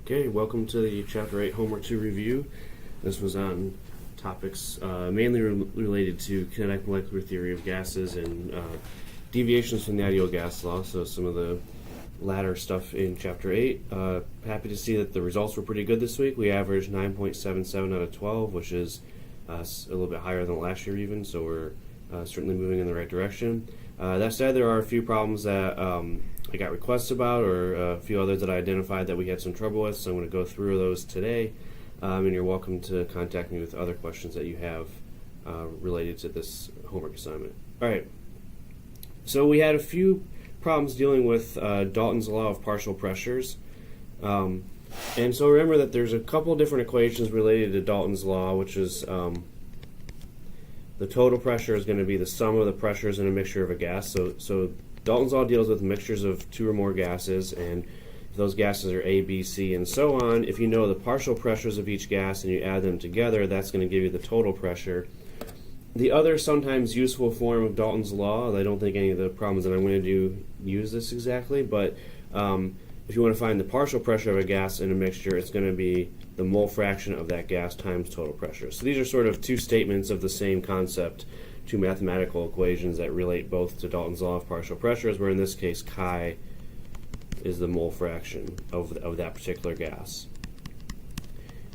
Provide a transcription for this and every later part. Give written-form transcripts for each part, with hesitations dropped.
Okay, welcome to the Chapter 8 Homework 2 review. This was on topics mainly related to kinetic molecular theory of gases and deviations from the ideal gas law, so some of the latter stuff in Chapter 8. Happy to see that the results were pretty good this week. We averaged 9.77 out of 12, which is a little bit higher than last year even, so we're certainly moving in the right direction. That said, there are a few problems that I got requests about, or a few others that I identified that we had some trouble with, so I'm going to go through those today, and you're welcome to contact me with other questions that you have related to this homework assignment. Alright, so we had a few problems dealing with Dalton's law of partial pressures, and so remember that there's a couple different equations related to Dalton's law, which is the total pressure is going to be the sum of the pressures in a mixture of a gas. So Dalton's law deals with mixtures of two or more gases, and if those gases are A, B, C, and so on, if you know the partial pressures of each gas and you add them together, that's going to give you the total pressure. The other sometimes useful form of Dalton's law, I don't think any of the problems that I'm going to do use this exactly, but if you want to find the partial pressure of a gas in a mixture, it's going to be the mole fraction of that gas times total pressure. So these are sort of two statements of the same concept, two mathematical equations that relate both to Dalton's law of partial pressures, where in this case chi is the mole fraction of that particular gas.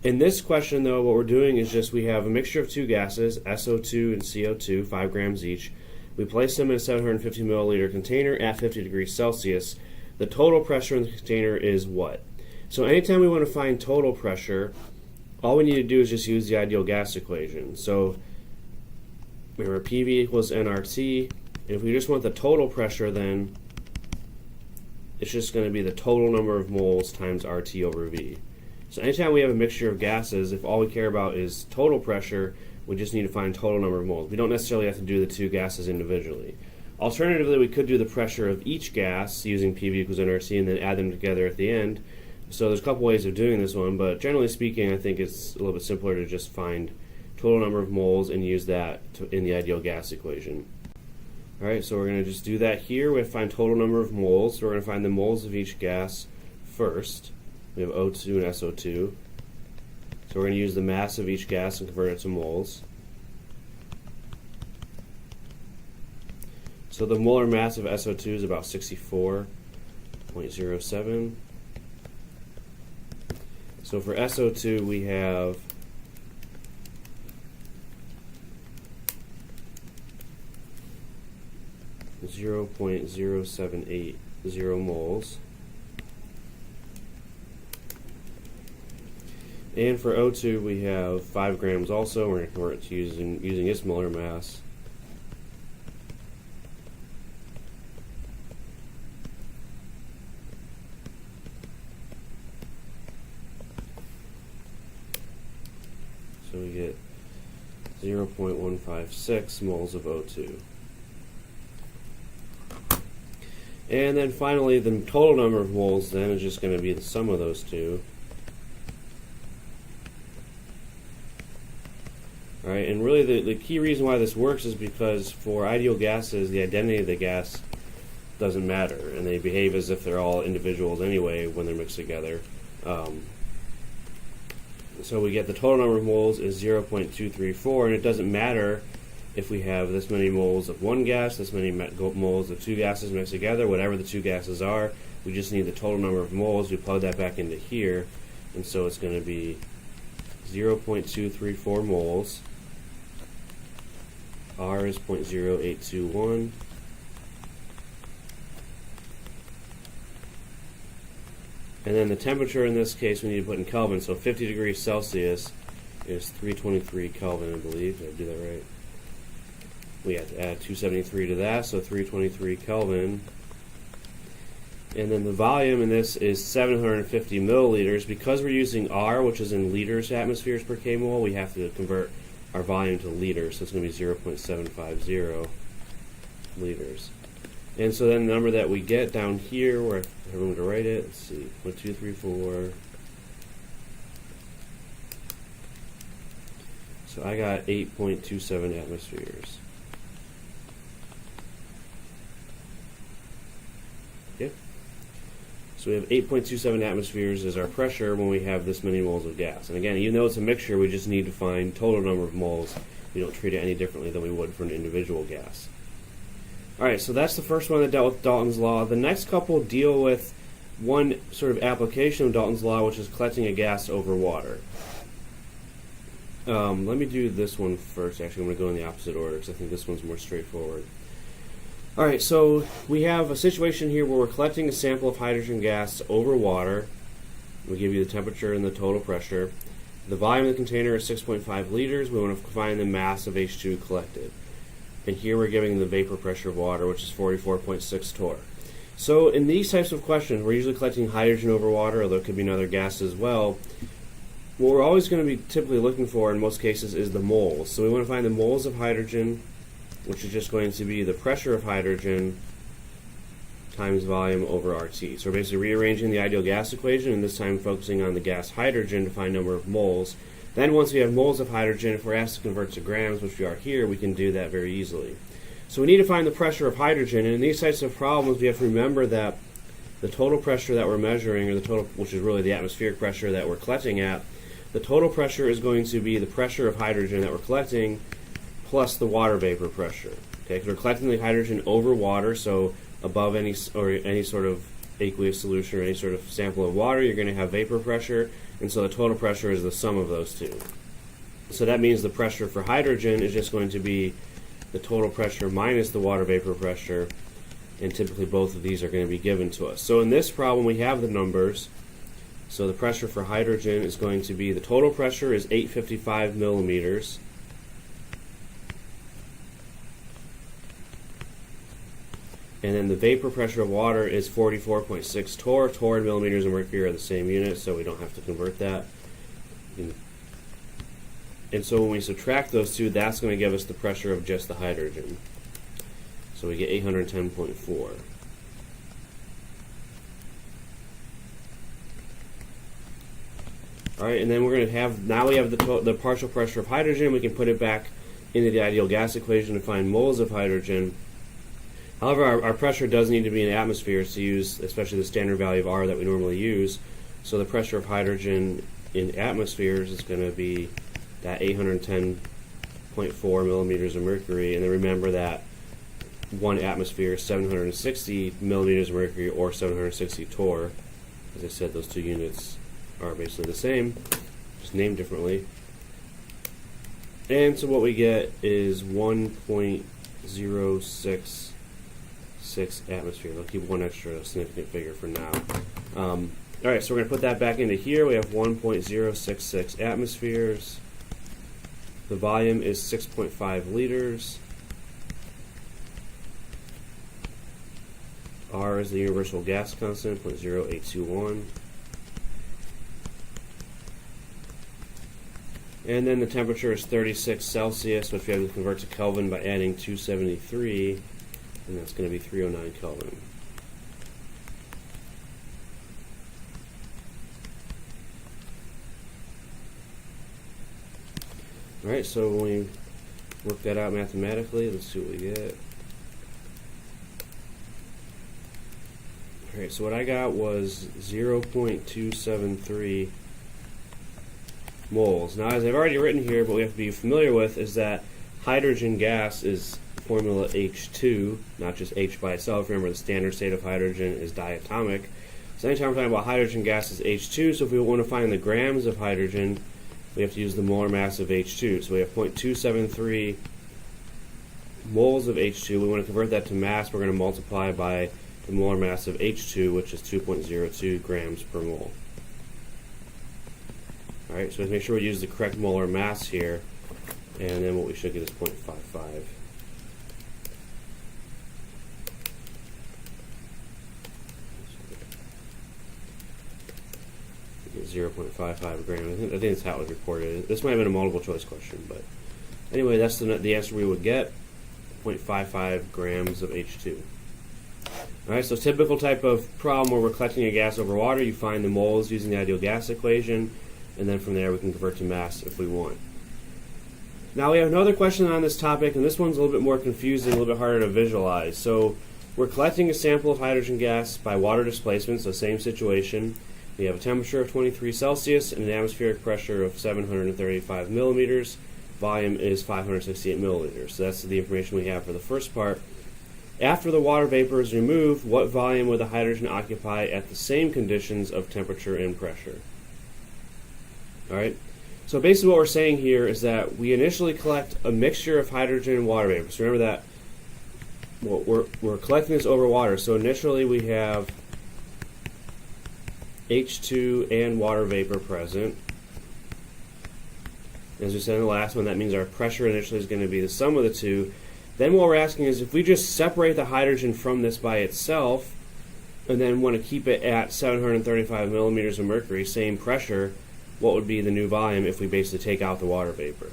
In this question, though, what we're doing is just we have a mixture of two gases, SO2 and CO2, 5 grams each. We place them in a 750 milliliter container at 50 degrees Celsius. The total pressure in the container is what? So anytime we want to find total pressure, all we need to do is just use the ideal gas equation. So remember, PV equals nRT, and if we just want the total pressure, then it's just going to be the total number of moles times RT over V. So anytime we have a mixture of gases, if all we care about is total pressure, we just need to find total number of moles. We don't necessarily have to do the two gases individually. Alternatively, we could do the pressure of each gas using PV equals nRT and then add them together at the end. So there's a couple ways of doing this one, but generally speaking, I think it's a little bit simpler to just find total number of moles and use that in the ideal gas equation. Alright, so we're going to just do that here. We have to find total number of moles. So we're going to find the moles of each gas first. We have O2 and SO2. So we're going to use the mass of each gas and convert it to moles. So the molar mass of SO2 is about 64.07. So for SO2 we have 0.0780 moles. And for O2 we have 5 grams also. We're going to convert it to using its molar mass. So we get 0.156 moles of O2. And then finally, the total number of moles then is just going to be the sum of those two. Alright, and really the key reason why this works is because for ideal gases, the identity of the gas doesn't matter, and they behave as if they're all individuals anyway when they're mixed together. So we get the total number of moles is 0.234, and it doesn't matter if we have this many moles of one gas, this many moles of two gases mixed together, whatever the two gases are, we just need the total number of moles. We plug that back into here, and so it's going to be 0.234 moles. R is 0.0821. And then the temperature in this case we need to put in Kelvin, so 50 degrees Celsius is 323 Kelvin, I believe. Did I do that right? We have to add 273 to that, so 323 Kelvin. And then the volume in this is 750 milliliters. Because we're using R, which is in liters atmospheres per kmol, we have to convert our volume to liters, so it's going to be 0.750 liters. And so then the number that we get down here, where I have room to write it, let's see, 1, 2, 3, 4. So I got 8.27 atmospheres. Okay. So we have 8.27 atmospheres as our pressure when we have this many moles of gas. And again, even though it's a mixture, we just need to find total number of moles. We don't treat it any differently than we would for an individual gas. Alright, so that's the first one that dealt with Dalton's law. The next couple deal with one sort of application of Dalton's law, which is collecting a gas over water. Let me do this one first. Actually, I'm going to go in the opposite order because I think this one's more straightforward. Alright, so we have a situation here where we're collecting a sample of hydrogen gas over water. We give you the temperature and the total pressure. The volume of the container is 6.5 liters. We want to find the mass of H2 collected. And here we're giving the vapor pressure of water, which is 44.6 torr. So in these types of questions, we're usually collecting hydrogen over water, although it could be another gas as well. What we're always going to be typically looking for in most cases is the moles. So we want to find the moles of hydrogen, which is just going to be the pressure of hydrogen times volume over RT. So we're basically rearranging the ideal gas equation, and this time focusing on the gas hydrogen to find number of moles. Then once we have moles of hydrogen, if we're asked to convert to grams, which we are here, we can do that very easily. So we need to find the pressure of hydrogen, and in these types of problems we have to remember that the total pressure that we're measuring, or the total, which is really the atmospheric pressure that we're collecting at, the total pressure is going to be the pressure of hydrogen that we're collecting plus the water vapor pressure. Okay, because we're collecting the hydrogen over water, so above any sort of aqueous solution or any sort of sample of water, you're going to have vapor pressure, and so the total pressure is the sum of those two. So that means the pressure for hydrogen is just going to be the total pressure minus the water vapor pressure, and typically both of these are going to be given to us. So in this problem we have the numbers. So the pressure for hydrogen is going to be, the total pressure is 855 millimeters. And then the vapor pressure of water is 44.6 torr. Torr and millimeters of mercury are the same unit, so we don't have to convert that. And so when we subtract those two, that's going to give us the pressure of just the hydrogen. So we get 810.4. Alright, and then we're going to have, now we have the partial pressure of hydrogen. We can put it back into the ideal gas equation to find moles of hydrogen. However, our pressure does need to be in atmospheres to use, especially the standard value of R that we normally use. So the pressure of hydrogen in atmospheres is going to be that 810.4 millimeters of mercury. And then remember that 1 atmosphere is 760 millimeters of mercury, or 760 torr. As I said, those two units are basically the same, just named differently. And so what we get is 1.066 atmospheres. I'll keep one extra significant figure for now. Alright, so we're going to put that back into here. We have 1.066 atmospheres. The volume is 6.5 liters. R is the universal gas constant, 0.0821. And then the temperature is 36 Celsius, which we have to convert to Kelvin by adding 273, and that's going to be 309 Kelvin. Alright, so when we work that out mathematically, let's see what we get. Alright, so what I got was 0.273 moles. Now, as I've already written here, what we have to be familiar with is that hydrogen gas is formula H2, not just H by itself. Remember, the standard state of hydrogen is diatomic. So anytime we're talking about hydrogen gas is H2, so if we want to find the grams of hydrogen, we have to use the molar mass of H2. So we have 0.273 moles of H2. We want to convert that to mass. We're going to multiply by the molar mass of H2, which is 2.02 grams per mole. Alright, so let's make sure we use the correct molar mass here, and then what we should get is 0.55. 0.55 grams. I think that's how it was reported. This might have been a multiple choice question, but anyway, that's the answer we would get, 0.55 grams of H2. Alright, so typical type of problem where we're collecting a gas over water, you find the moles using the ideal gas equation, and then from there we can convert to mass if we want. Now we have another question on this topic, and this one's a little bit more confusing, a little bit harder to visualize. So we're collecting a sample of hydrogen gas by water displacement, so same situation. We have a temperature of 23 Celsius and an atmospheric pressure of 735 millimeters. Volume is 568 milliliters. So that's the information we have for the first part. After the water vapor is removed, what volume would the hydrogen occupy at the same conditions of temperature and pressure? All right. So basically what we're saying here is that we initially collect a mixture of hydrogen and water vapor. So remember that we're collecting this over water. So initially we have H2 and water vapor present. As we said in the last one, that means our pressure initially is going to be the sum of the two. Then what we're asking is if we just separate the hydrogen from this by itself and then want to keep it at 735 millimeters of mercury, same pressure, what would be the new volume if we basically take out the water vapor?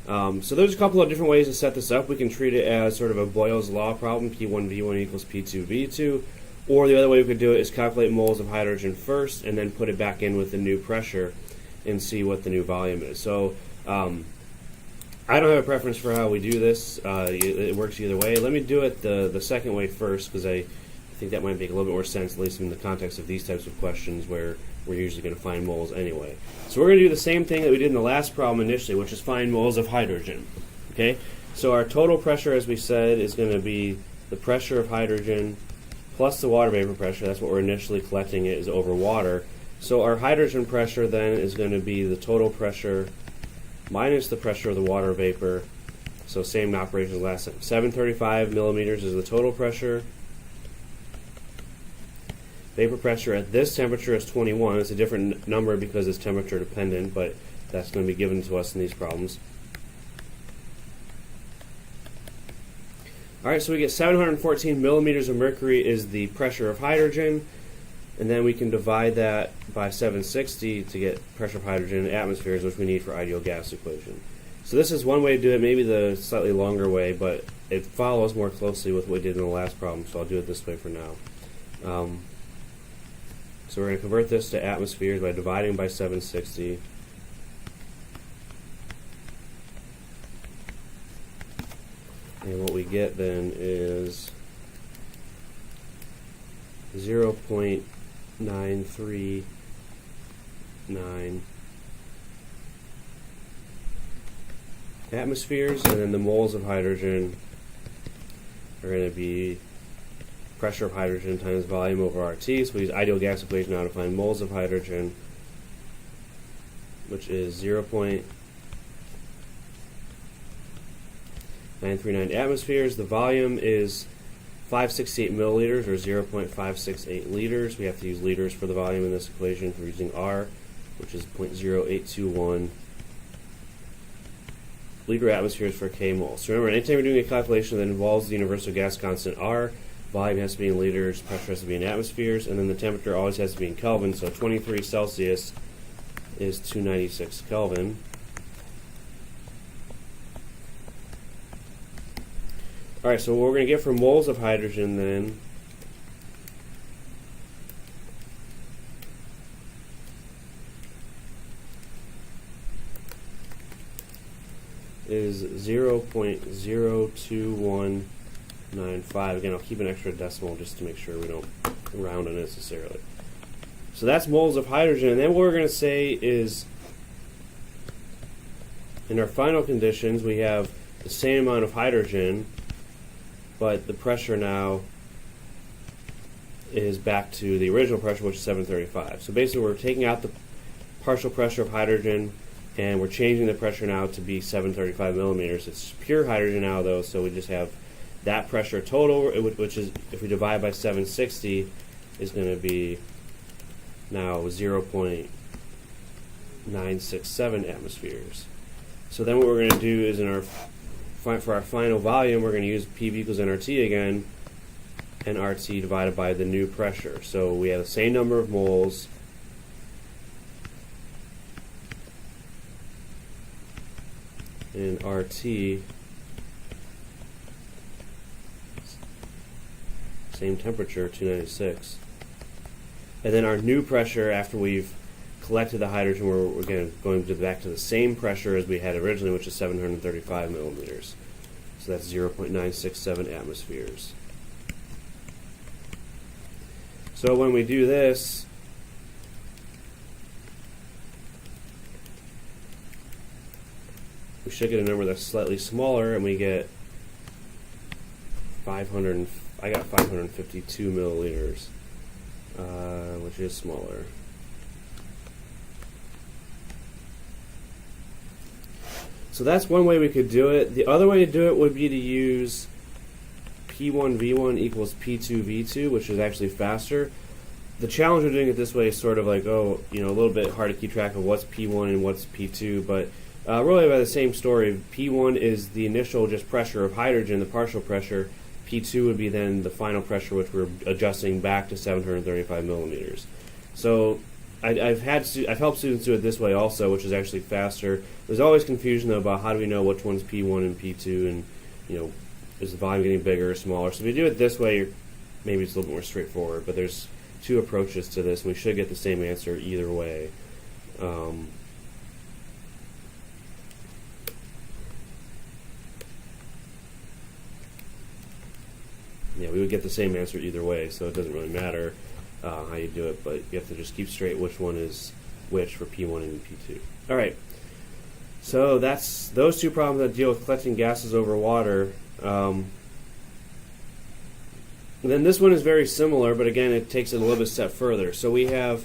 So there's a couple of different ways to set this up. We can treat it as sort of a Boyle's law problem, P1V1 equals P2V2. Or the other way we could do it is calculate moles of hydrogen first and then put it back in with the new pressure and see what the new volume is. So I don't have a preference for how we do this. It works either way. Let me do it the second way first, because I think that might make a little bit more sense, at least in the context of these types of questions where we're usually going to find moles anyway. So we're going to do the same thing that we did in the last problem initially, which is find moles of hydrogen. Okay? So our total pressure, as we said, is going to be the pressure of hydrogen plus the water vapor pressure. That's what we're initially collecting, it is over water. So our hydrogen pressure then is going to be the total pressure minus the pressure of the water vapor. So same operation as last time. 735 millimeters is the total pressure. Vapor pressure at this temperature is 21. It's a different number because it's temperature dependent, but that's going to be given to us in these problems. Alright, so we get 714 millimeters of mercury is the pressure of hydrogen, and then we can divide that by 760 to get pressure of hydrogen in atmospheres, which we need for ideal gas equation. So this is one way to do it, maybe the slightly longer way, but it follows more closely with what we did in the last problem, so I'll do it this way for now. So we're going to convert this to atmospheres by dividing by 760. And what we get then is 0.939 atmospheres, and then the moles of hydrogen are going to be pressure of hydrogen times volume over RT. So we use ideal gas equation now to find moles of hydrogen, which is 0.939 atmospheres. The volume is 568 milliliters, or 0.568 liters. We have to use liters for the volume in this equation. We're using R, which is 0.0821 liter atmospheres for K mole. So remember, anytime we're doing a calculation that involves the universal gas constant R, volume has to be in liters, pressure has to be in atmospheres, and then the temperature always has to be in Kelvin. So 23 Celsius is 296 Kelvin. Alright, so what we're going to get for moles of hydrogen then is 0.02195. Again, I'll keep an extra decimal just to make sure we don't round unnecessarily. So that's moles of hydrogen. And then what we're going to say is, in our final conditions, we have the same amount of hydrogen, but the pressure now is back to the original pressure, which is 735. So basically we're taking out the partial pressure of hydrogen, and we're changing the pressure now to be 735 millimeters. It's pure hydrogen now, though, so we just have that pressure total, which is, if we divide by 760, is going to be now 0.967 atmospheres. So then what we're going to do is, for our final volume, we're going to use PV equals nRT again, and RT divided by the new pressure. So we have the same number of moles, and RT, same temperature, 296. And then our new pressure, after we've collected the hydrogen, we're going back to the same pressure as we had originally, which is 735 millimeters. So that's 0.967 atmospheres. So when we do this, we should get a number that's slightly smaller, and we get 500. I got 552 milliliters, which is smaller. So that's one way we could do it. The other way to do it would be to use P1V1 equals P2V2, which is actually faster. The challenge of doing it this way is sort of like, a little bit hard to keep track of what's P1 and what's P2, but really by the same story. P1 is the initial just pressure of hydrogen, the partial pressure. P2 would be then the final pressure, which we're adjusting back to 735 millimeters. So I've helped students do it this way also, which is actually faster. There's always confusion though about how do we know which one's P1 and P2, and is the volume getting bigger or smaller. So if you do it this way, maybe it's a little bit more straightforward. But there's two approaches to this, and we should get the same answer either way. Yeah, we would get the same answer either way, so it doesn't really matter how you do it, but you have to just keep straight which one is which for P1 and P2. All right, so that's those two problems that deal with collecting gases over water. Then this one is very similar, but again, it takes it a little bit step further. So we have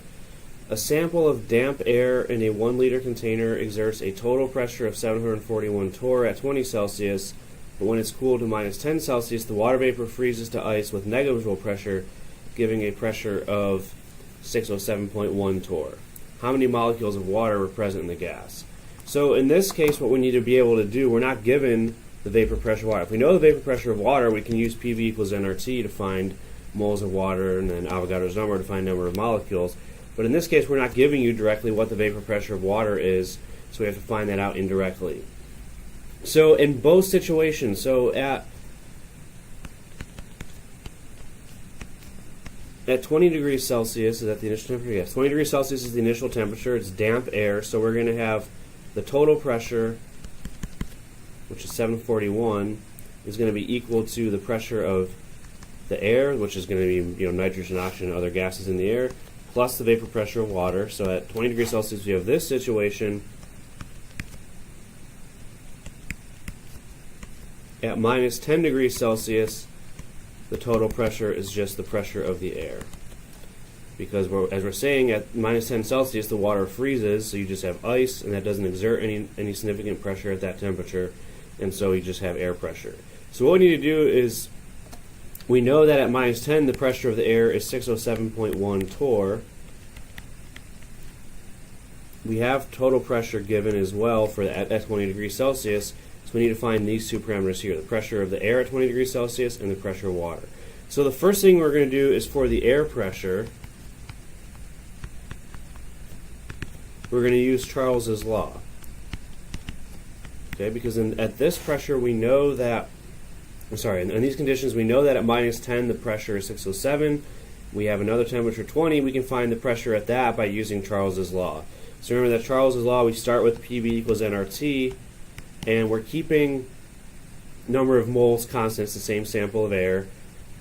a sample of damp air in a 1 liter container exerts a total pressure of 741 torr at 20 Celsius, but when it's cooled to minus 10 Celsius, the water vapor freezes to ice with negligible pressure, giving a pressure of 607.1 torr. How many molecules of water were present in the gas? So in this case, what we need to be able to do, we're not given the vapor pressure of water. If we know the vapor pressure of water, we can use PV equals nRT to find moles of water, and then Avogadro's number to find number of molecules. But in this case, we're not giving you directly what the vapor pressure of water is, so we have to find that out indirectly. So in both situations, so at 20 degrees Celsius, is that the initial temperature? Yes, 20 degrees Celsius is the initial temperature. It's damp air, so we're going to have the total pressure, which is 741, is going to be equal to the pressure of the air, which is going to be nitrogen, oxygen, and other gases in the air, plus the vapor pressure of water. So at 20 degrees Celsius, we have this situation. At minus 10 degrees Celsius, the total pressure is just the pressure of the air. Because as we're saying, at minus 10 Celsius, the water freezes, so you just have ice, and that doesn't exert any significant pressure at that temperature, and so you just have air pressure. So what we need to do is, we know that at minus 10, the pressure of the air is 607.1 torr. We have total pressure given as well for at 20 degrees Celsius, so we need to find these two parameters here, the pressure of the air at 20 degrees Celsius and the pressure of water. So the first thing we're going to do is for the air pressure, we're going to use Charles's law. Okay, because at this pressure we know that, in these conditions we know that at minus 10 the pressure is 607. We have another temperature 20. We can find the pressure at that by using Charles's law. So remember that Charles's law, we start with PV equals nRT, and we're keeping number of moles constant, it's the same sample of air,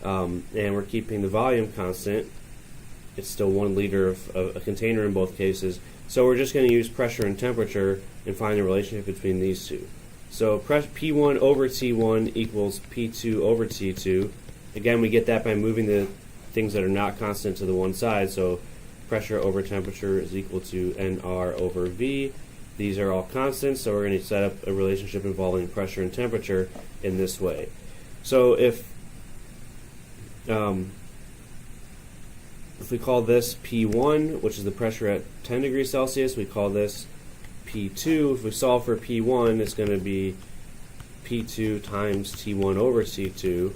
and we're keeping the volume constant. It's still 1 liter of a container in both cases. So we're just going to use pressure and temperature and find the relationship between these two. So P1 over T1 equals P2 over T2. Again, we get that by moving the things that are not constant to the one side. So pressure over temperature is equal to nR over V. These are all constants, so we're going to set up a relationship involving pressure and temperature in this way. So if we call this P1, which is the pressure at 10 degrees Celsius, we call this P2. If we solve for P1, it's going to be P2 times T1 over T2.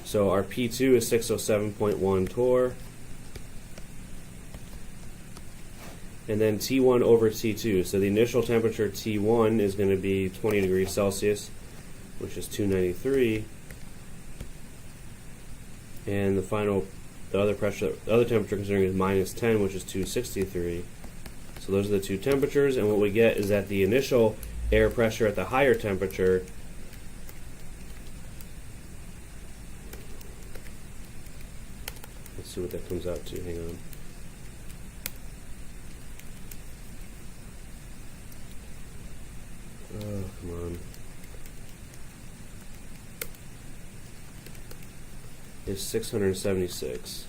So our P2 is 607.1 torr. And then T1 over T2. So the initial temperature T1 is going to be 20 degrees Celsius, which is 293. And the other temperature considering is minus 10, which is 263. So those are the two temperatures, and what we get is that the initial air pressure at the higher temperature see what that comes out to. Hang on. Oh, come on. It's 676.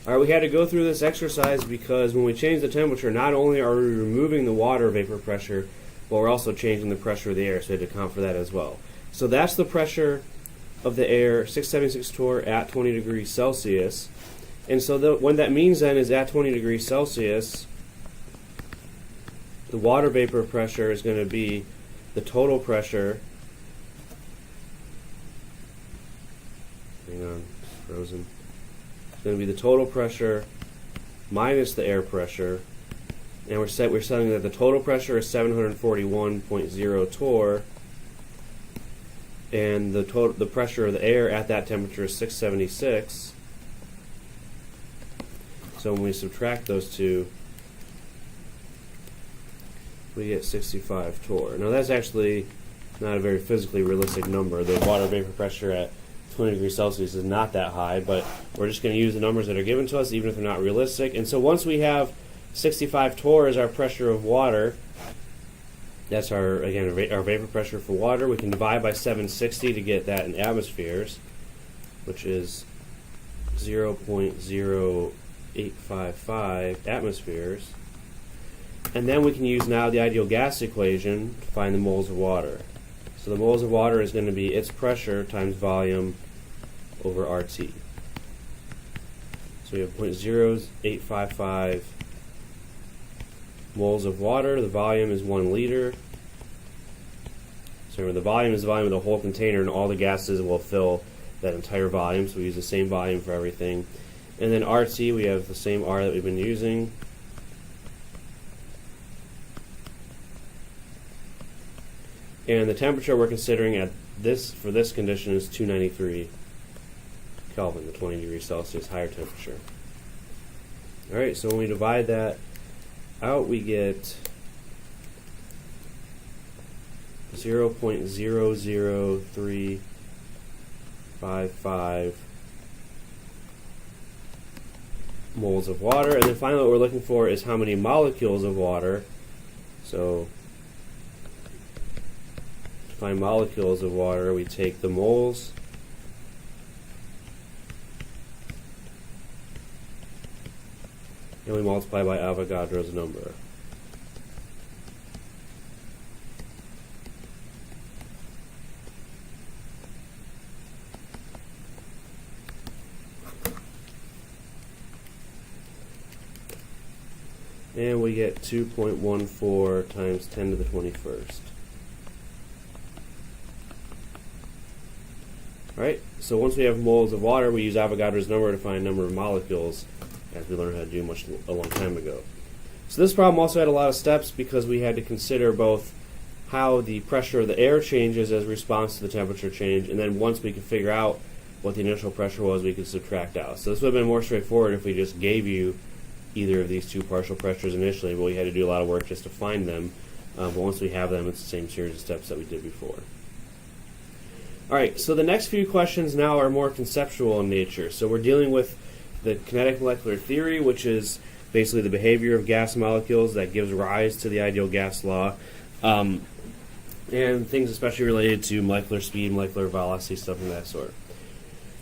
Alright, we had to go through this exercise because when we change the temperature, not only are we removing the water vapor pressure, but we're also changing the pressure of the air, so we had to account for that as well. So that's the pressure of the air, 676 torr at 20 degrees Celsius. And so what that means then is at 20 degrees Celsius, the water vapor pressure is going to be the total pressure. Hang on, it's frozen. It's going to be the total pressure minus the air pressure, and we're setting that the total pressure is 741.0 torr, and the pressure of the air at that temperature is 676. So when we subtract those two, we get 65 torr. Now that's actually not a very physically realistic number. The water vapor pressure at 20 degrees Celsius is not that high, but we're just going to use the numbers that are given to us, even if they're not realistic. And so once we have 65 torr as our pressure of water, that's our vapor pressure for water. We can divide by 760 to get that in atmospheres, which is 0.0855 atmospheres. And then we can use now the ideal gas equation to find the moles of water. So the moles of water is going to be its pressure times volume over RT. So we have 0.0855 moles of water. The volume is 1 liter. So remember, the volume is the volume of the whole container, and all the gases will fill that entire volume. So we use the same volume for everything. And then RT, we have the same R that we've been using. And the temperature we're considering for this condition is 293 Kelvin, the 20 degrees Celsius higher temperature. Alright, so when we divide that out, we get 0.00355 moles of water. And then finally what we're looking for is how many molecules of water. So to find molecules of water, we take the moles and we multiply by Avogadro's number. And we get 2.14 times 10 to the 21st. Alright, so once we have moles of water, we use Avogadro's number to find number of molecules, as we learned how to do a long time ago. So this problem also had a lot of steps because we had to consider both how the pressure of the air changes as a response to the temperature change, and then once we could figure out what the initial pressure was, we could subtract out. So this would have been more straightforward if we just gave you either of these two partial pressures initially, but we had to do a lot of work just to find them. But once we have them, it's the same series of steps that we did before. Alright, so the next few questions now are more conceptual in nature. So we're dealing with the kinetic molecular theory, which is basically the behavior of gas molecules that gives rise to the ideal gas law, and things especially related to molecular speed, molecular velocity, stuff of that sort.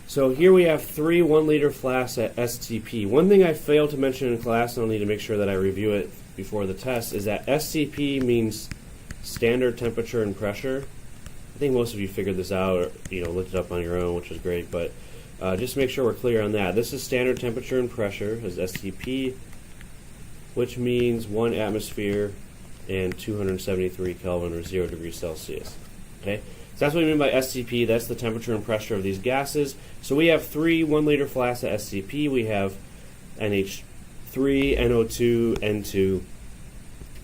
So here we have 3 1-liter flasks at STP. One thing I failed to mention in class, and I'll need to make sure that I review it before the test, is that STP means standard temperature and pressure. I think most of you figured this out, or looked it up on your own, which is great, but just to make sure we're clear on that. This is standard temperature and pressure, as STP, which means 1 atmosphere and 273 Kelvin, or 0 degrees Celsius. Okay, so that's what we mean by STP. That's the temperature and pressure of these gases. So we have 3 1-liter flasks at STP. We have NH3, NO2, N2.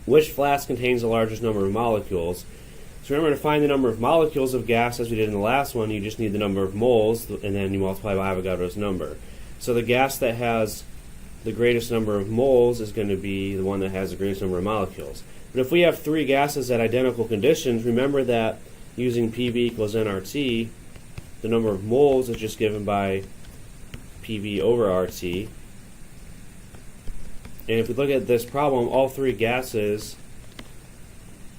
Which flask contains the largest number of molecules? So remember, to find the number of molecules of gas, as we did in the last one, you just need the number of moles, and then you multiply by Avogadro's number. So the gas that has the greatest number of moles is going to be the one that has the greatest number of molecules. But if we have 3 gases at identical conditions, remember that using PV equals nRT, the number of moles is just given by PV over RT. And if we look at this problem, all three gases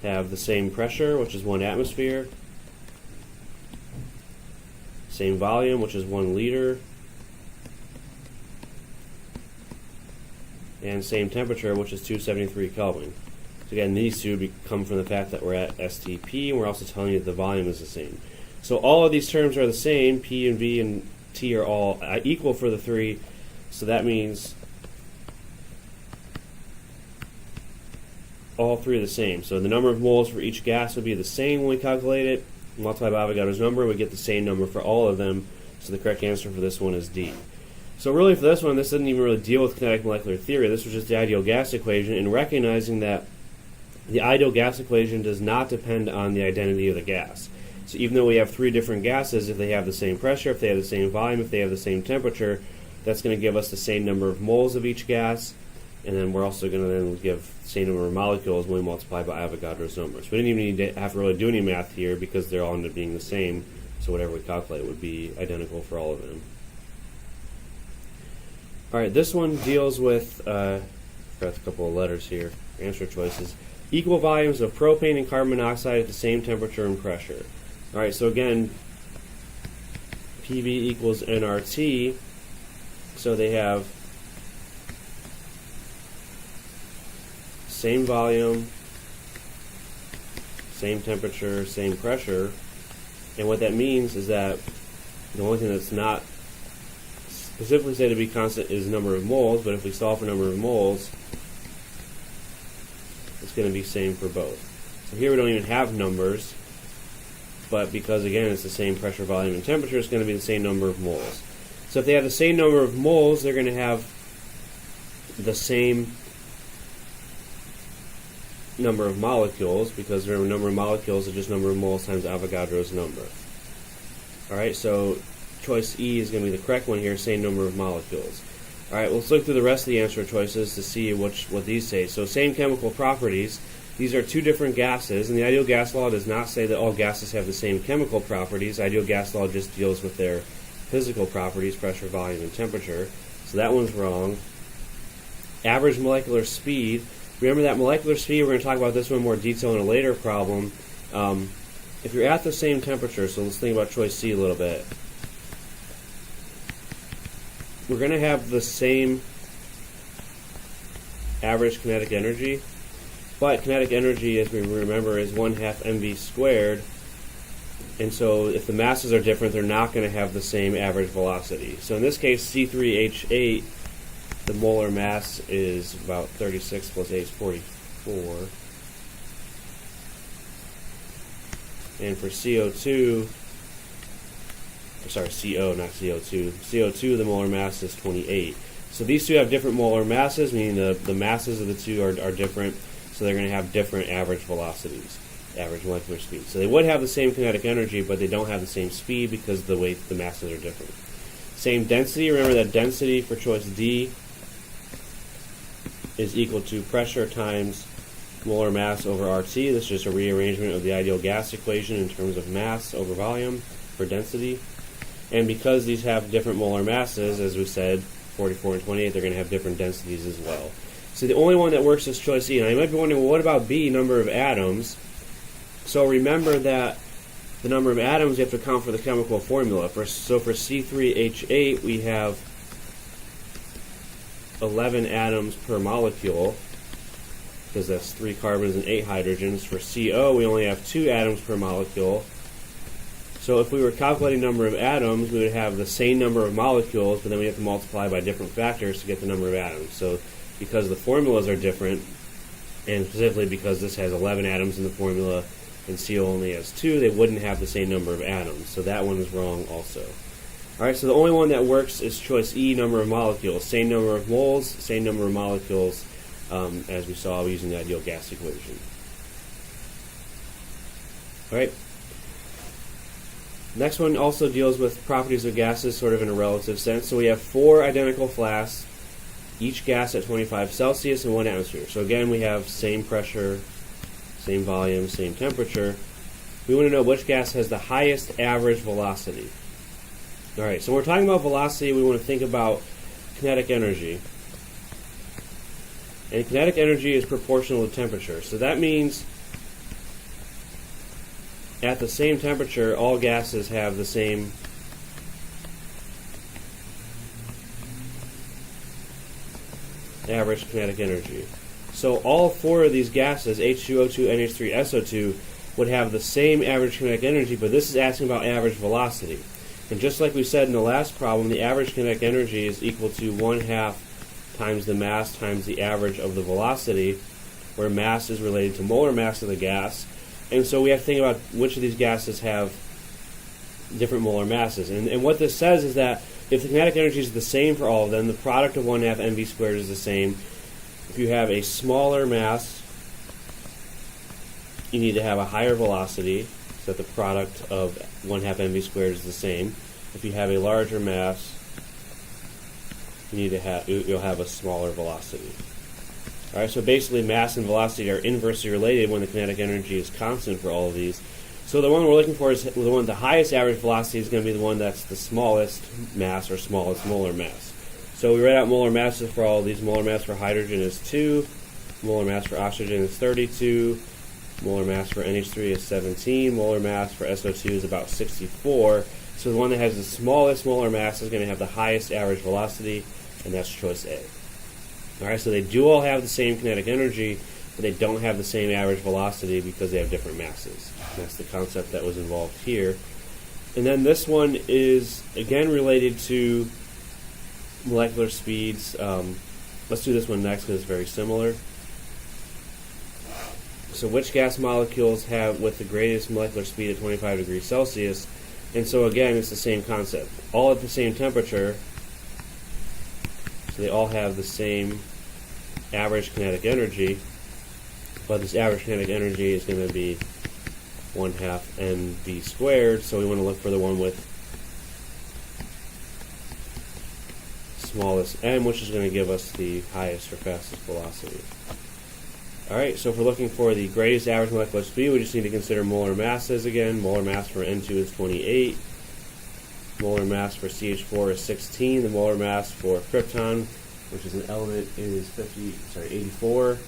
have the same pressure, which is 1 atmosphere, same volume, which is 1 liter, and same temperature, which is 273 Kelvin. So again, these two come from the fact that we're at STP, and we're also telling you that the volume is the same. So all of these terms are the same. P and V and T are all equal for the three. So that means all three are the same. So the number of moles for each gas would be the same when we calculate it. Multiply by Avogadro's number, we get the same number for all of them. So the correct answer for this one is D. So really for this one, this didn't even really deal with kinetic molecular theory. This was just the ideal gas equation, and recognizing that the ideal gas equation does not depend on the identity of the gas. So even though we have three different gases, if they have the same pressure, if they have the same volume, if they have the same temperature, that's going to give us the same number of moles of each gas, and then we're also going to then give the same number of molecules when we multiply by Avogadro's number. So we didn't even need to have to really do any math here because they're all end up being the same, so whatever we calculate would be identical for all of them. Alright, this one deals with, got a couple of letters here, answer choices. Equal volumes of propane and carbon monoxide at the same temperature and pressure. Alright, so again, PV equals nRT, so they have same volume, same temperature, same pressure, and what that means is that the only thing that's not specifically said to be constant is the number of moles, but if we solve for number of moles, it's going to be same for both. So here we don't even have numbers, but because again it's the same pressure, volume, and temperature, it's going to be the same number of moles. So if they have the same number of moles, they're going to have the same number of molecules, because remember, number of molecules is just number of moles times Avogadro's number. Alright, so choice E is going to be the correct one here, same number of molecules. Alright, let's look through the rest of the answer choices to see what these say. So same chemical properties. These are two different gases, and the ideal gas law does not say that all gases have the same chemical properties. Ideal gas law just deals with their physical properties, pressure, volume, and temperature. So that one's wrong. Average molecular speed. Remember that molecular speed, we're going to talk about this one in more detail in a later problem. If you're at the same temperature, so let's think about choice C a little bit. We're going to have the same average kinetic energy, but kinetic energy, as we remember, is 1/2 mv squared, and so if the masses are different, they're not going to have the same average velocity. So in this case, C8H2, the molar mass is about 36 plus 8 is 44. And for CO2, sorry, CO, not CO2. CO2, the molar mass is 28. So these two have different molar masses, meaning the masses of the two are different, so they're going to have different average velocities, average molecular speed. So they would have the same kinetic energy, but they don't have the same speed because the way the masses are different. Same density, remember that density for choice D is equal to pressure times molar mass over RT. This is just a rearrangement of the ideal gas equation in terms of mass over volume for density. And because these have different molar masses, as we said, 44 and 28, they're going to have different densities as well. So the only one that works is choice E. And you might be wondering, well, what about B, number of atoms? So remember that the number of atoms you have to account for the chemical formula. So for C3H8, we have 11 atoms per molecule, because that's 3 carbons and 8 hydrogens. For CO, we only have 2 atoms per molecule. So if we were calculating number of atoms, we would have the same number of molecules, but then we have to multiply by different factors to get the number of atoms. So because the formulas are different, and specifically because this has 11 atoms in the formula and CO only has 2, they wouldn't have the same number of atoms. So that one is wrong also. Alright, so the only one that works is choice E, number of molecules. Same number of moles, same number of molecules, as we saw using the ideal gas equation. Alright. Next one also deals with properties of gases sort of in a relative sense. So we have 4 identical flasks, each gas at 25 Celsius and 1 atmosphere. So again, we have same pressure, same volume, same temperature. We want to know which gas has the highest average velocity. Alright, so when we're talking about velocity, we want to think about kinetic energy. And kinetic energy is proportional to temperature. So that means at the same temperature, all gases have the same average kinetic energy. So all four of these gases, H2O2, NH3, SO2, would have the same average kinetic energy, but this is asking about average velocity. And just like we said in the last problem, the average kinetic energy is equal to 1/2 times the mass times the average of the velocity, where mass is related to molar mass of the gas. And so we have to think about which of these gases have different molar masses. And what this says is that if the kinetic energy is the same for all of them, the product of 1/2 mv squared is the same. If you have a smaller mass, you need to have a higher velocity, so that the product of 1/2 mv squared is the same. If you have a larger mass, you'll have a smaller velocity. Alright, so basically mass and velocity are inversely related when the kinetic energy is constant for all of these. So the one we're looking for is the one with the highest average velocity is going to be the one that's the smallest mass or smallest molar mass. So we write out molar masses for all of these. Molar mass for hydrogen is 2, molar mass for oxygen is 32, molar mass for NH3 is 17, molar mass for SO2 is about 64. So the one that has the smallest molar mass is going to have the highest average velocity, and that's choice A. Alright, so they do all have the same kinetic energy, but they don't have the same average velocity because they have different masses. And that's the concept that was involved here. And then this one is, again, related to molecular speeds. Let's do this one next because it's very similar. So which gas molecules have with the greatest molecular speed at 25 degrees Celsius? And so again, it's the same concept. All at the same temperature, so they all have the same average kinetic energy, but this average kinetic energy is going to be 1/2 mv squared, so we want to look for the one with smallest m, which is going to give us the highest or fastest velocity. Alright, so if we're looking for the greatest average molecular speed, we just need to consider molar masses again. Molar mass for N2 is 28. Molar mass for CH4 is 16. The molar mass for krypton, which is an element, is 84.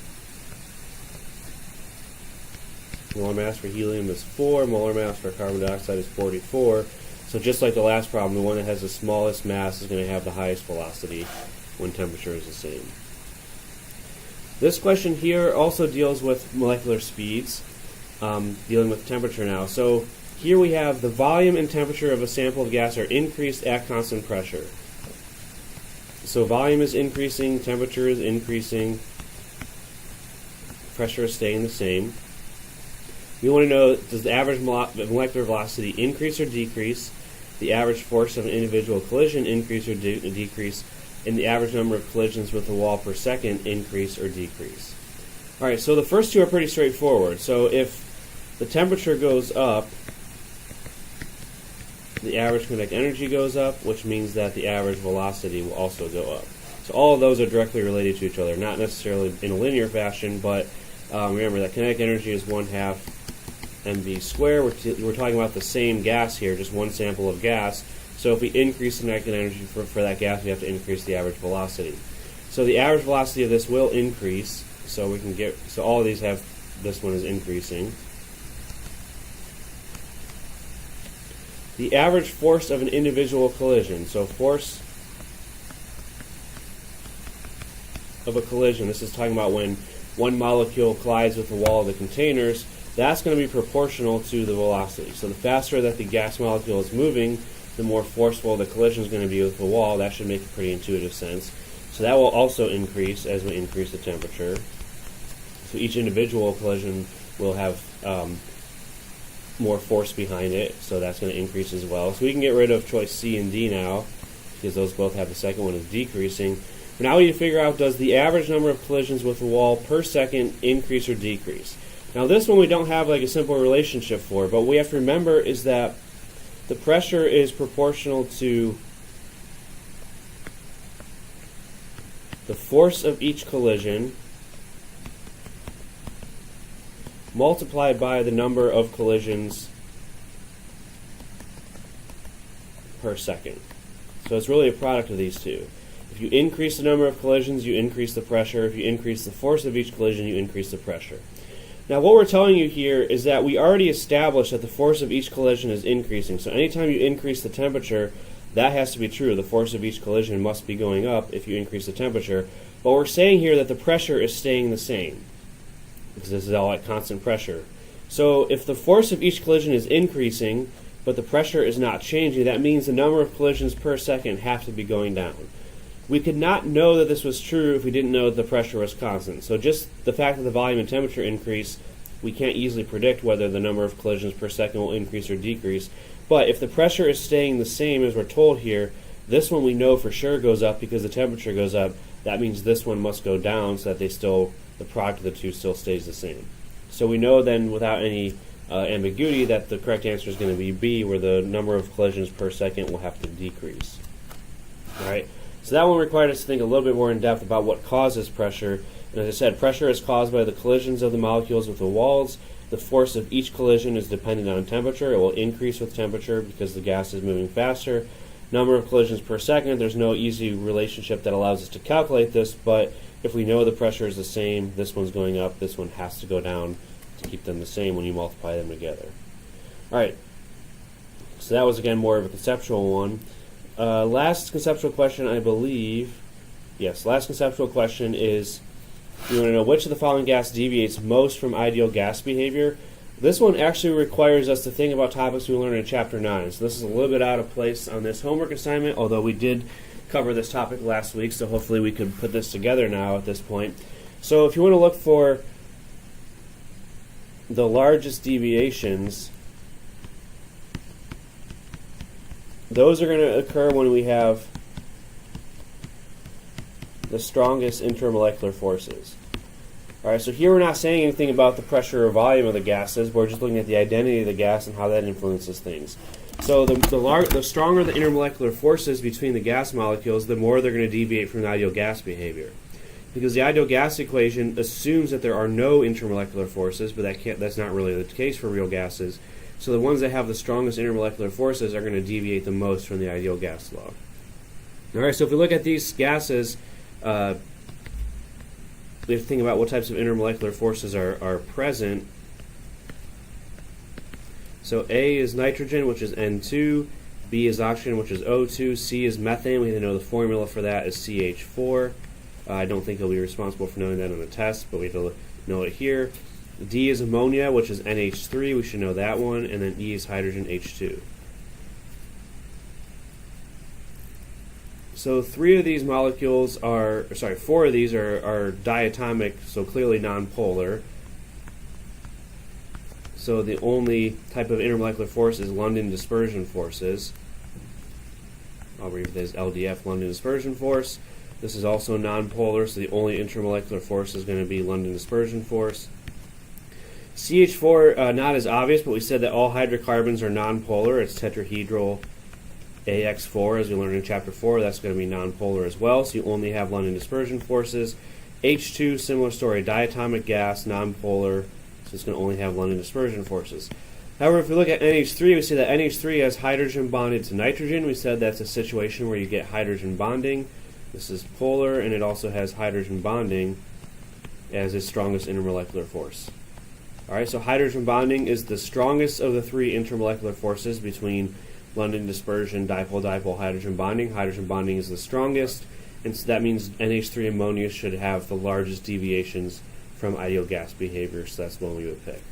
Molar mass for helium is 4. Molar mass for carbon dioxide is 44. So just like the last problem, the one that has the smallest mass is going to have the highest velocity when temperature is the same. This question here also deals with molecular speeds, dealing with temperature now. So here we have the volume and temperature of a sample of gas are increased at constant pressure. So volume is increasing, temperature is increasing, pressure is staying the same. We want to know, does the average molecular velocity increase or decrease? The average force of an individual collision increase or decrease? And the average number of collisions with the wall per second increase or decrease? Alright, so the first two are pretty straightforward. So if the temperature goes up, the average kinetic energy goes up, which means that the average velocity will also go up. So all of those are directly related to each other, not necessarily in a linear fashion, but remember that kinetic energy is 1/2 mv squared. We're talking about the same gas here, just one sample of gas. So if we increase the kinetic energy for that gas, we have to increase the average velocity. So the average velocity of this will increase. So we can get, so all of these have, this one is increasing. The average force of an individual collision. So force of a collision, this is talking about when one molecule collides with the wall of the containers, that's going to be proportional to the velocity. So the faster that the gas molecule is moving, the more forceful the collision is going to be with the wall. That should make a pretty intuitive sense. So that will also increase as we increase the temperature. So each individual collision will have more force behind it, so that's going to increase as well. So we can get rid of choice C and D now, because those both have the second one is decreasing. But now we need to figure out, does the average number of collisions with the wall per second increase or decrease? Now this one we don't have like a simple relationship for, but what we have to remember is that the pressure is proportional to the force of each collision multiplied by the number of collisions per second. So it's really a product of these two. If you increase the number of collisions, you increase the pressure. If you increase the force of each collision, you increase the pressure. Now what we're telling you here is that we already established that the force of each collision is increasing. So anytime you increase the temperature, that has to be true. The force of each collision must be going up if you increase the temperature. But we're saying here that the pressure is staying the same, because this is all at constant pressure. So if the force of each collision is increasing, but the pressure is not changing, that means the number of collisions per second have to be going down. We could not know that this was true if we didn't know that the pressure was constant. So just the fact that the volume and temperature increase, we can't easily predict whether the number of collisions per second will increase or decrease. But if the pressure is staying the same as we're told here, this one we know for sure goes up because the temperature goes up. That means this one must go down so that the product of the two still stays the same. So we know then without any ambiguity that the correct answer is going to be B, where the number of collisions per second will have to decrease. All right. So that one required us to think a little bit more in depth about what causes pressure. And as I said, pressure is caused by the collisions of the molecules with the walls. The force of each collision is dependent on temperature. It will increase with temperature because the gas is moving faster. Number of collisions per second, there's no easy relationship that allows us to calculate this, but if we know the pressure is the same, this one's going up, this one has to go down to keep them the same when you multiply them together. All right, so that was again more of a conceptual one. Last conceptual question, I believe, yes, last conceptual question is, you want to know which of the following gas deviates most from ideal gas behavior. This one actually requires us to think about topics we learned in Chapter 9. So this is a little bit out of place on this homework assignment, although we did cover this topic last week, so hopefully we could put this together now at this point. So if you want to look for the largest deviations, those are going to occur when we have the strongest intermolecular forces. Alright, so here we're not saying anything about the pressure or volume of the gases, we're just looking at the identity of the gas and how that influences things. So the stronger the intermolecular forces between the gas molecules, the more they're going to deviate from the ideal gas behavior. Because the ideal gas equation assumes that there are no intermolecular forces, but that's not really the case for real gases. So the ones that have the strongest intermolecular forces are going to deviate the most from the ideal gas law. Alright, so if we look at these gases, we have to think about what types of intermolecular forces are present. So A is nitrogen, which is N2, B is oxygen, which is O2, C is methane. We need to know the formula for that is CH4. I don't think he'll be responsible for knowing that on the test, but we have to know it here. D is ammonia, which is NH3. We should know that one. And then E is hydrogen, H2. So four of these are diatomic, so clearly nonpolar. So the only type of intermolecular force is London dispersion forces. I'll read this LDF, London dispersion force. This is also nonpolar, so the only intermolecular force is going to be London dispersion force. CH4, not as obvious, but we said that all hydrocarbons are nonpolar. It's tetrahedral AX4, as we learned in Chapter 4. That's going to be nonpolar as well, so you only have London dispersion forces. H2, similar story, diatomic gas, nonpolar, so it's going to only have London dispersion forces. However, if we look at NH3, we see that NH3 has hydrogen bonded to nitrogen. We said that's a situation where you get hydrogen bonding. This is polar, and it also has hydrogen bonding as its strongest intermolecular force. Alright, so hydrogen bonding is the strongest of the three intermolecular forces between London dispersion, dipole-dipole hydrogen bonding. Hydrogen bonding is the strongest, and so that means NH3 ammonia should have the largest deviations from ideal gas behavior, so that's the one we would pick.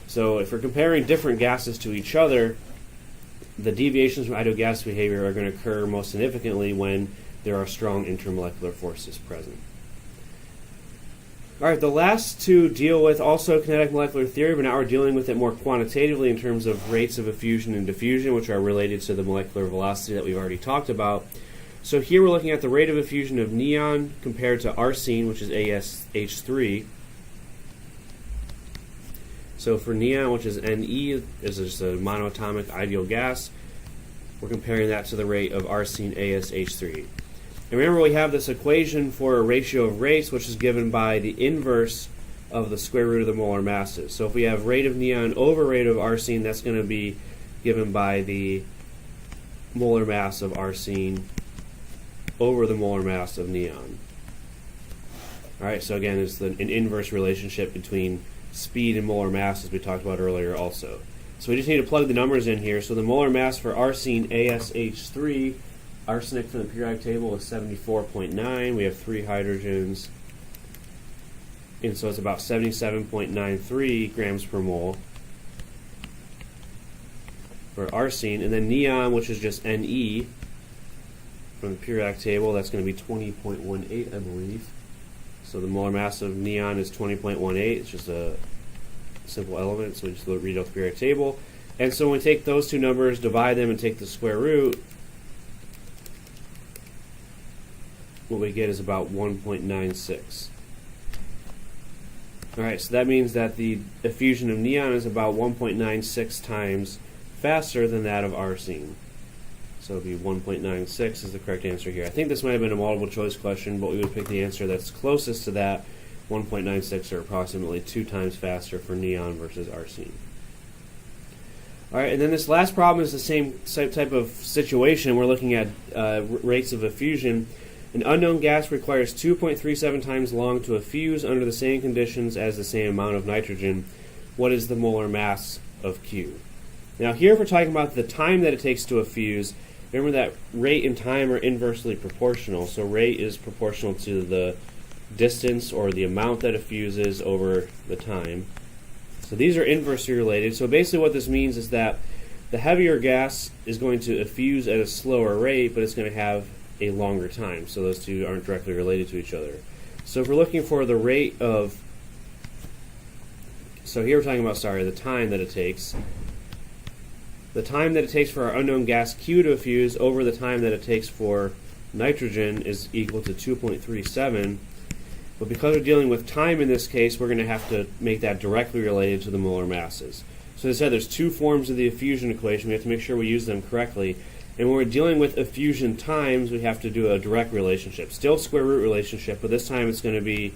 So if we're comparing different gases to each other, the deviations from ideal gas behavior are going to occur most significantly when there are strong intermolecular forces present. Alright, the last two deal with also kinetic molecular theory, but now we're dealing with it more quantitatively in terms of rates of effusion and diffusion, which are related to the molecular velocity that we've already talked about. So here we're looking at the rate of effusion of neon compared to arsine, which is ASH3. So for neon, which is Ne, is just a monoatomic ideal gas, we're comparing that to the rate of arsine ASH3. And remember, we have this equation for a ratio of rates, which is given by the inverse of the square root of the molar masses. So if we have rate of neon over rate of arsine, that's going to be given by the molar mass of arsine over the molar mass of neon. Alright, so again, it's an inverse relationship between speed and molar mass, as we talked about earlier also. So we just need to plug the numbers in here. So the molar mass for arsine ASH3, arsenic from the periodic table, is 74.9. We have 3 hydrogens, and so it's about 77.93 grams per mole for arsine. And then neon, which is just Ne from the periodic table, that's going to be 20.18, I believe. So the molar mass of neon is 20.18. It's just a simple element, so we just read off the periodic table. And so when we take those two numbers, divide them, and take the square root, what we get is about 1.96. Alright, so that means that the effusion of neon is about 1.96 times faster than that of arsine. So it would be 1.96 is the correct answer here. I think this might have been a multiple choice question, but we would pick the answer that's closest to that, 1.96, or approximately 2 times faster for neon versus arsine. Alright, and then this last problem is the same type of situation. We're looking at rates of effusion. An unknown gas requires 2.37 times long to effuse under the same conditions as the same amount of nitrogen. What is the molar mass of Q? Now here, if we're talking about the time that it takes to effuse, remember that rate and time are inversely proportional. So rate is proportional to the distance or the amount that effuses over the time. So these are inversely related. So basically what this means is that the heavier gas is going to effuse at a slower rate, but it's going to have a longer time. So those two aren't directly related to each other. So if we're looking for the rate of, so here we're talking about, the time that it takes. The time that it takes for our unknown gas Q to effuse over the time that it takes for nitrogen is equal to 2.37. But because we're dealing with time in this case, we're going to have to make that directly related to the molar masses. So as I said, there's 2 forms of the effusion equation. We have to make sure we use them correctly. And when we're dealing with effusion times, we have to do a direct relationship. Still square root relationship, but this time it's going to be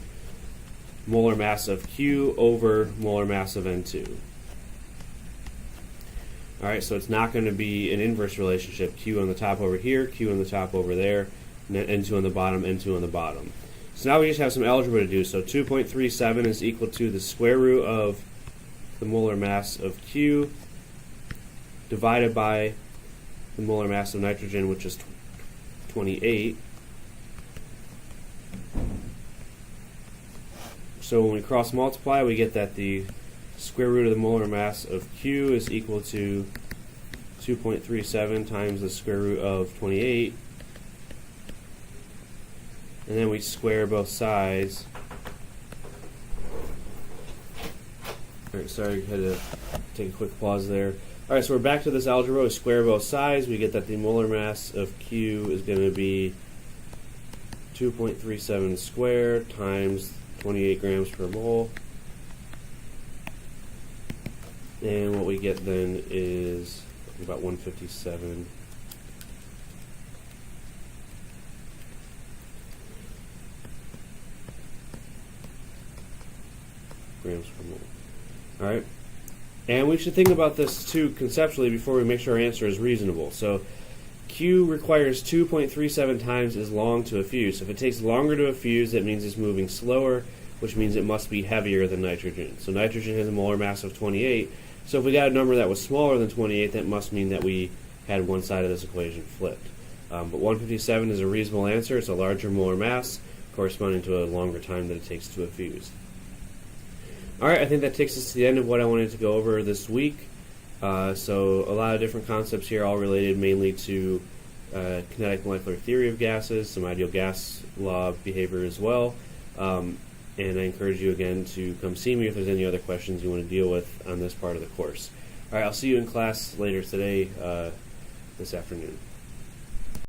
molar mass of Q over molar mass of N2. Alright, so it's not going to be an inverse relationship. Q on the top over here, Q on the top over there, and then N2 on the bottom, N2 on the bottom. So now we just have some algebra to do. So 2.37 is equal to the square root of the molar mass of Q divided by the molar mass of nitrogen, which is 28. So when we cross multiply, we get that the square root of the molar mass of Q is equal to 2.37 times the square root of 28. And then we square both sides. Alright, sorry, I had to take a quick pause there. Alright, so we're back to this algebra. We square both sides. We get that the molar mass of Q is going to be 2.37 squared times 28 grams per mole. And what we get then is about 157 grams per mole. Alright. And we should think about this too conceptually before we make sure our answer is reasonable. So Q requires 2.37 times as long to effuse. So if it takes longer to effuse, that means it's moving slower, which means it must be heavier than nitrogen. So nitrogen has a molar mass of 28. So if we got a number that was smaller than 28, that must mean that we had one side of this equation flipped. But 157 is a reasonable answer. It's a larger molar mass corresponding to a longer time that it takes to effuse. Alright, I think that takes us to the end of what I wanted to go over this week. So a lot of different concepts here, all related mainly to kinetic molecular theory of gases, some ideal gas law behavior as well. And I encourage you again to come see me if there's any other questions you want to deal with on this part of the course. Alright, I'll see you in class later today, this afternoon.